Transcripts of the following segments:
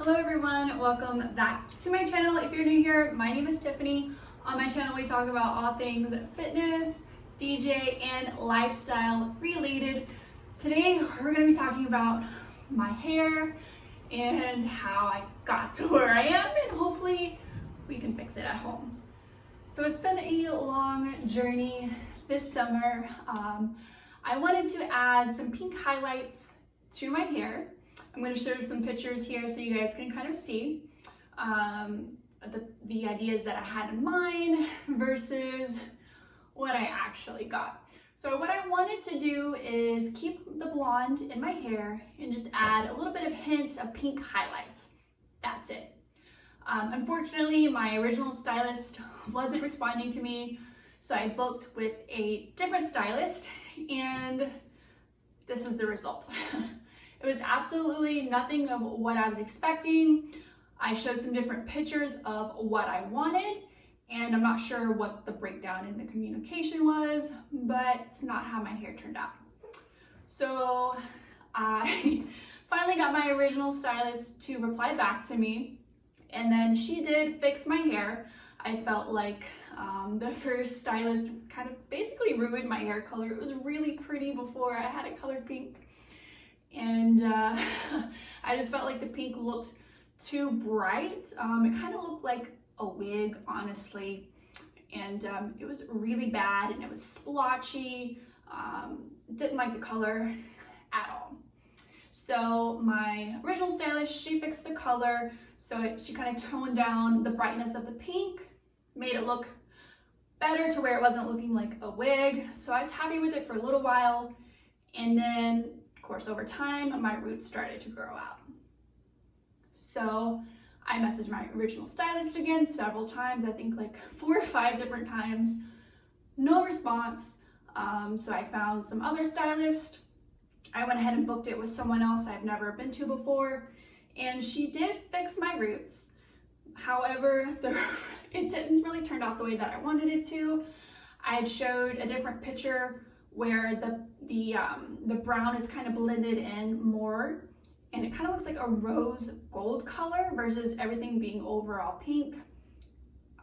Hello everyone, welcome back to my channel. If you're new here, my name is Tiffany. On my channel we talk about all things fitness, DJ, and lifestyle related. Today we're going to be talking about my hair and how I got to where I am, and hopefully we can fix it at home. So it's been a long journey this summer. I wanted to add some pink highlights to my hair. I'm going to show you some pictures here so you guys can kind of see the ideas that I had in mind versus what I actually got. So what I wanted to do is keep the blonde in my hair and just add a little bit of hints of pink highlights. That's it. Unfortunately, my original stylist wasn't responding to me, so I booked with a different stylist, and this is the result. It was absolutely nothing of what I was expecting. I showed some different pictures of what I wanted, and I'm not sure what the breakdown in the communication was, but it's not how my hair turned out. So I finally got my original stylist to reply back to me, and then she did fix my hair. I felt like the first stylist kind of basically ruined my hair color. It was really pretty before I had it colored pink. And I just felt like the pink looked too bright. It kind of looked like a wig, honestly. And it was really bad, and it was splotchy. Didn't like the color at all. So my original stylist, she fixed the color. So she kind of toned down the brightness of the pink, made it look better to where it wasn't looking like a wig. So I was happy with it for a little while. And then, of course, over time, my roots started to grow out. So I messaged my original stylist again several times, I think like 4 or 5 different times. No response. So I found some other stylist. I went ahead and booked it with someone else I've never been to before, and she did fix my roots. However, it didn't really turn out the way that I wanted it to. I had showed a different picture where the brown is kind of blended in more, and it kind of looks like a rose gold color versus everything being overall pink.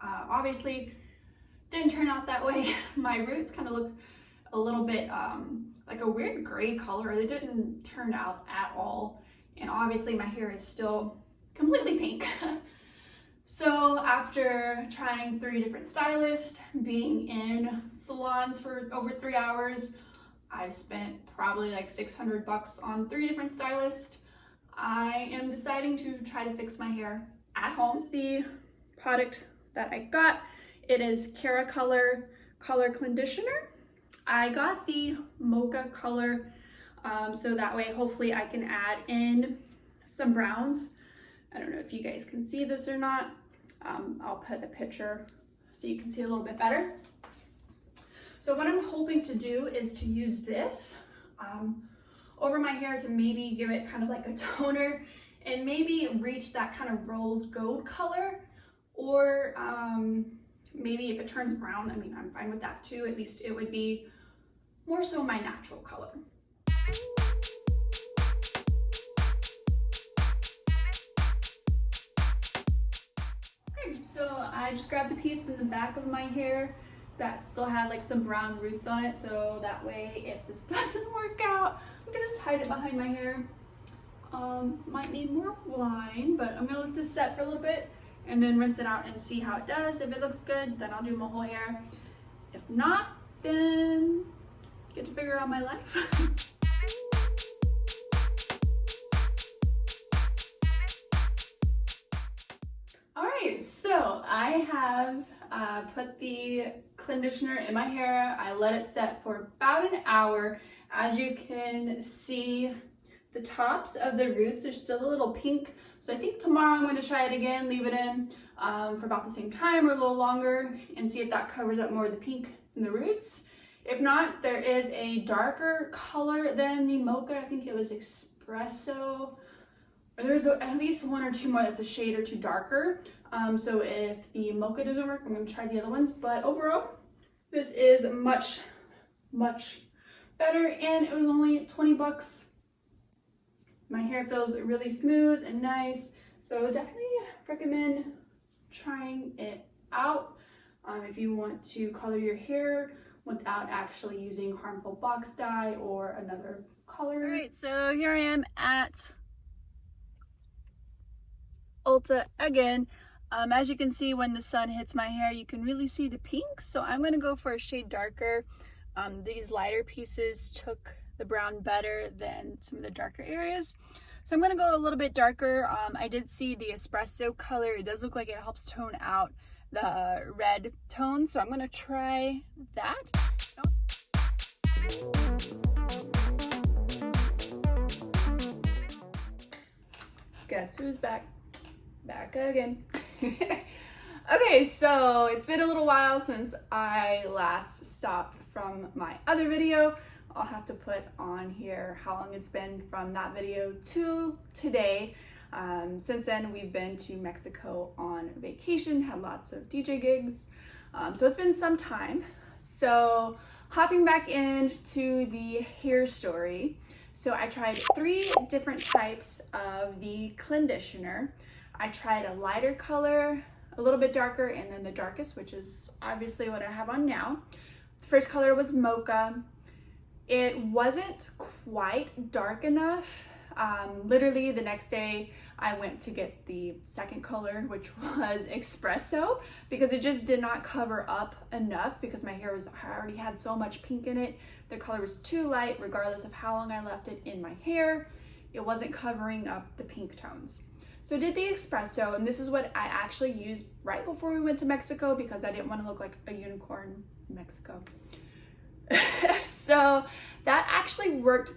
Obviously didn't turn out that way. My roots kind of look a little bit like a weird gray color. They didn't turn out at all, and obviously my hair is still completely pink. So after trying 3 different stylists, being in salons for over 3 hours, I've spent probably like $600 on 3 different stylists. I am deciding to try to fix my hair at home. This is the product that I got. It is Keracolor Clenditioner. I got the Mocha color, so that way hopefully I can add in some browns. I don't know if you guys can see this or not. I'll put a picture so you can see a little bit better. So what I'm hoping to do is to use this over my hair to maybe give it kind of like a toner and maybe reach that kind of rose gold color, or maybe if it turns brown, I mean, I'm fine with that too. At least it would be more so my natural color. So I just grabbed a piece from the back of my hair that still had like some brown roots on it, so that way if this doesn't work out, I'm gonna just hide it behind my hair. Might need more line, but I'm gonna let this set for a little bit and then rinse it out and see how it does. If it looks good, then I'll do my whole hair. If not, then get to figure out my life. So I have put the clenditioner in my hair. I let it set for about an hour. As you can see, the tops of the roots are still a little pink. So I think tomorrow I'm going to try it again, leave it in for about the same time or a little longer, and see if that covers up more of the pink in the roots. If not, there is a darker color than the Mocha. I think it was Espresso. There's at least 1 or 2 more that's a shade or 2 darker. So if the Mocha doesn't work, I'm going to try the other ones. But overall, this is much better, and it was only $20. My hair feels really smooth and nice. So definitely recommend trying it out if you want to color your hair without actually using harmful box dye or another color. All right, so here I am at Ulta again. As you can see, when the sun hits my hair, you can really see the pink. So I'm gonna go for a shade darker. These lighter pieces took the brown better than some of the darker areas. So I'm gonna go a little bit darker. I did see the espresso color. It does look like it helps tone out the red tone. So I'm gonna try that. Guess who's back? Back again. Okay, so it's been a little while since I last stopped from my other video. I'll have to put on here how long it's been from that video to today. Since then, we've been to Mexico on vacation, had lots of DJ gigs. So it's been some time. So hopping back into the hair story. So I tried 3 different types of the Clenditioner. I tried a lighter color, a little bit darker, and then the darkest, which is obviously what I have on now. The first color was Mocha. It wasn't quite dark enough. Literally the next day I went to get the second color, which was Espresso, because it just did not cover up enough because my hair already had so much pink in it. The color was too light regardless of how long I left it in my hair. It wasn't covering up the pink tones. So I did the Espresso, and this is what I actually used right before we went to Mexico because I didn't want to look like a unicorn in Mexico. So that actually worked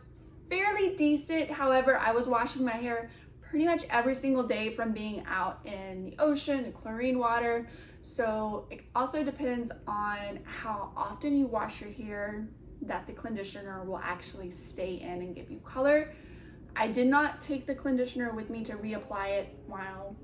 fairly decent. However, I was washing my hair pretty much every single day from being out in the ocean, the chlorine water. So it also depends on how often you wash your hair that the Clenditioner will actually stay in and give you color. I did not take the Clenditioner with me to reapply it while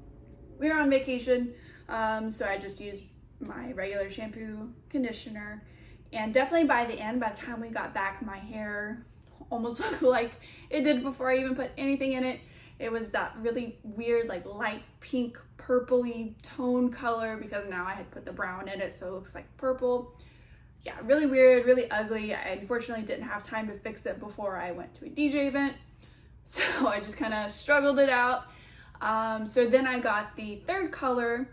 we were on vacation. So I just used my regular shampoo, conditioner, and definitely by the end, by the time we got back, my hair almost looked like it did before I even put anything in it. It was that really weird, like light pink, purpley tone color because now I had put the brown in it, so it looks like purple. Yeah, really weird, really ugly. I unfortunately didn't have time to fix it before I went to a DJ event. So I just kind of struggled it out. So then I got the third color,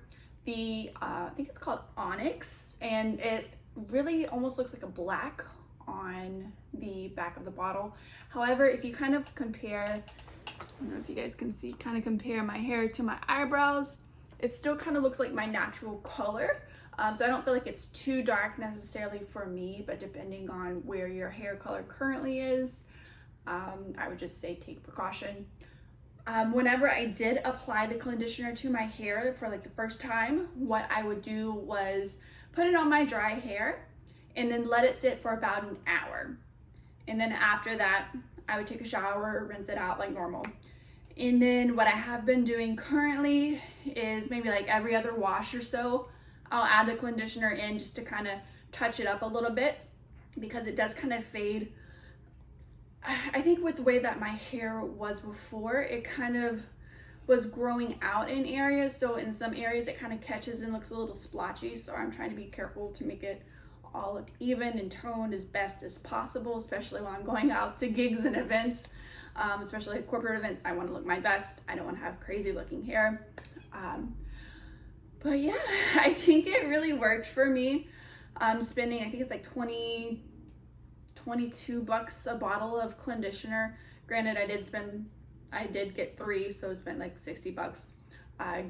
I think it's called Onyx, and it really almost looks like a black on the back of the bottle. However, if you kind of compare, I don't know if you guys can see, kind of compare my hair to my eyebrows, it still kind of looks like my natural color. So I don't feel like it's too dark necessarily for me, but depending on where your hair color currently is, I would just say take precaution. Whenever I did apply the Clenditioner to my hair for like the first time, what I would do was put it on my dry hair and then let it sit for about an hour. And then after that, I would take a shower, rinse it out like normal. And then what I have been doing currently is maybe like every other wash or so, I'll add the Clenditioner in just to kind of touch it up a little bit because it does kind of fade. I think with the way that my hair was before, it kind of was growing out in areas. So in some areas it kind of catches and looks a little splotchy. So I'm trying to be careful to make it all look even and toned as best as possible, especially when I'm going out to gigs and events, especially at corporate events. I want to look my best. I don't want to have crazy looking hair. But yeah, I think it really worked for me. Spending, I think it's like 22 bucks a bottle of Clenditioner. Granted, I did get 3, so I spent like 60 bucks,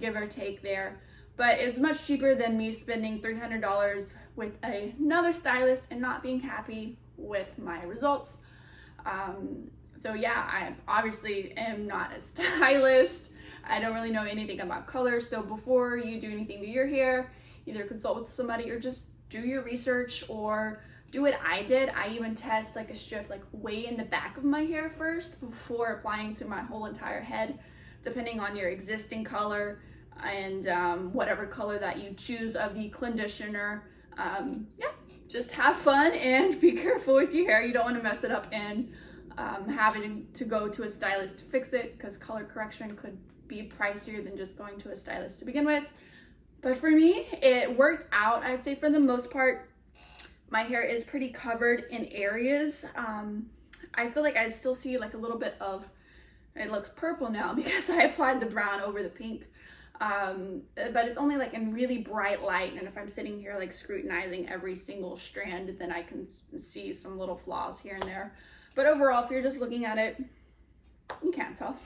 give or take there. But it's much cheaper than me spending $300 with another stylist and not being happy with my results. So yeah, I obviously am not a stylist. I don't really know anything about color. So before you do anything to your hair, either consult with somebody or just do your research or do what I did. I even test like a strip like way in the back of my hair first before applying to my whole entire head, depending on your existing color and whatever color that you choose of the Clenditioner. Yeah, just have fun and be careful with your hair. You don't want to mess it up and having to go to a stylist to fix it because color correction could be pricier than just going to a stylist to begin with. But for me, it worked out. I'd say for the most part, my hair is pretty covered in areas. I feel like I still see like a little bit of, it looks purple now because I applied the brown over the pink. But it's only like in really bright light, and if I'm sitting here like scrutinizing every single strand, then I can see some little flaws here and there. But overall, if you're just looking at it, you can't tell.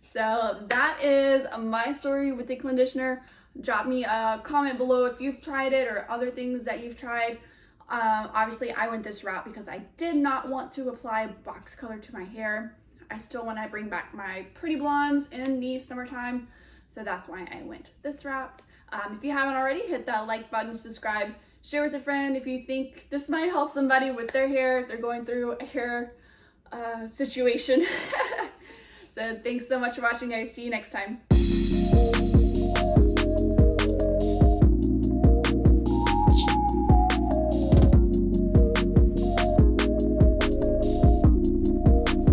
So that is my story with the Clenditioner. Drop me a comment below if you've tried it or other things that you've tried. Obviously I went this route because I did not want to apply box color to my hair. I still want to bring back my pretty blondes in the summertime. So that's why I went this route. If you haven't already, hit that like button, subscribe, share with a friend if you think this might help somebody with their hair, if they're going through a hair situation. So thanks so much for watching, guys. See you next time.